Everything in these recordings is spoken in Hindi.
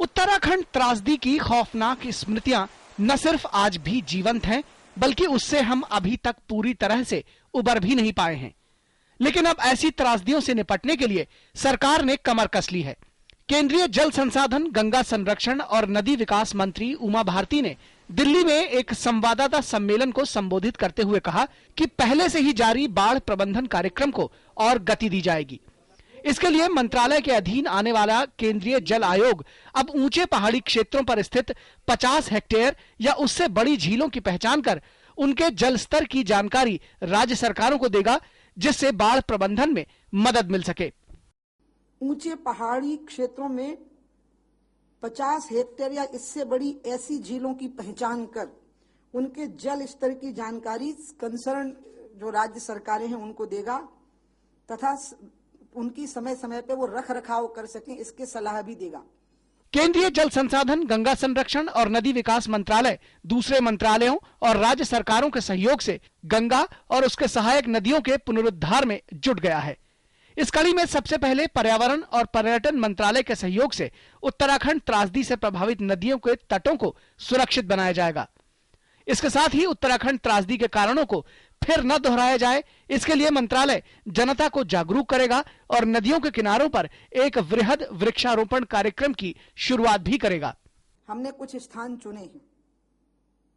उत्तराखंड त्रासदी की खौफनाक स्मृतियां न सिर्फ आज भी जीवंत हैं, बल्कि उससे हम अभी तक पूरी तरह से उबर भी नहीं पाए हैं। लेकिन अब ऐसी त्रासदियों से निपटने के लिए सरकार ने कमर कस ली है। केंद्रीय जल संसाधन, गंगा संरक्षण और नदी विकास मंत्री उमा भारती ने दिल्ली में एक संवाददाता सम्मेलन को संबोधित करते हुए कहा कि पहले से ही जारी बाढ़ प्रबंधन कार्यक्रम को और गति दी जाएगी। इसके लिए मंत्रालय के अधीन आने वाला केंद्रीय जल आयोग अब ऊंचे पहाड़ी क्षेत्रों पर स्थित 50 हेक्टेयर या उससे बड़ी झीलों की पहचान कर उनके जल स्तर की जानकारी राज्य सरकारों को देगा, जिससे बाढ़ प्रबंधन में मदद मिल सके। ऊंचे पहाड़ी क्षेत्रों में 50 हेक्टेयर या इससे बड़ी ऐसी झीलों की पहचान कर उनके जल स्तर की जानकारी कंसर्न जो राज्य सरकारें हैं उनको देगा तथा उनकी समय समय पे वो रख रखाव कर सकें, इसके सलाह भी देगा। केंद्रीय जल संसाधन, गंगा संरक्षण और नदी विकास मंत्रालय दूसरे मंत्रालयों और राज्य सरकारों के सहयोग से गंगा और उसके सहायक नदियों के पुनरुद्धार में जुट गया है। इस कड़ी में सबसे पहले पर्यावरण और पर्यटन मंत्रालय के सहयोग से उत्तराखंड त्रासदी से प्रभावित नदियों के तटों को सुरक्षित बनाया जाएगा। इसके साथ ही उत्तराखंड त्रासदी के कारणों को फिर न दोहराया जाए, इसके लिए मंत्रालय जनता को जागरूक करेगा और नदियों के किनारों पर एक वृहद वृक्षारोपण कार्यक्रम की शुरुआत भी करेगा। हमने कुछ स्थान चुने हैं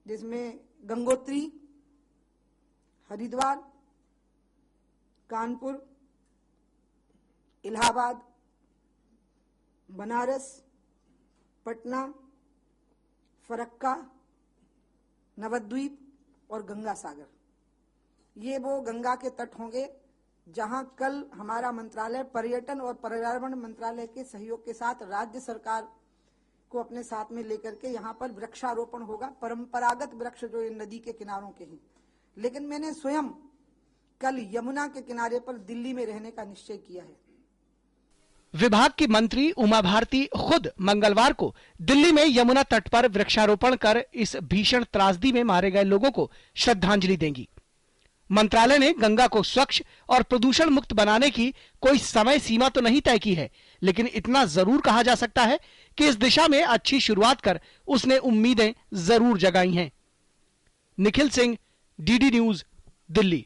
जिसमें गंगोत्री, हरिद्वार, कानपुर, इलाहाबाद, बनारस, पटना, फरक्का, नवद्वीप और गंगा सागर। ये वो गंगा के तट होंगे जहां कल हमारा मंत्रालय पर्यटन और पर्यावरण मंत्रालय के सहयोग के साथ राज्य सरकार को अपने साथ में लेकर के यहाँ पर वृक्षारोपण होगा। परंपरागत वृक्ष जो नदी के किनारों के हैं, लेकिन मैंने स्वयं कल यमुना के किनारे पर दिल्ली में रहने का निश्चय किया है। विभाग की मंत्री उमा भारती खुद मंगलवार को दिल्ली में यमुना तट पर वृक्षारोपण कर इस भीषण त्रासदी में मारे गए लोगों को श्रद्धांजलि देंगी। मंत्रालय ने गंगा को स्वच्छ और प्रदूषण मुक्त बनाने की कोई समय सीमा तो नहीं तय की है, लेकिन इतना जरूर कहा जा सकता है कि इस दिशा में अच्छी शुरुआत कर उसने उम्मीदें जरूर जगाई हैं। Nikhil Singh, DD news, Delhi.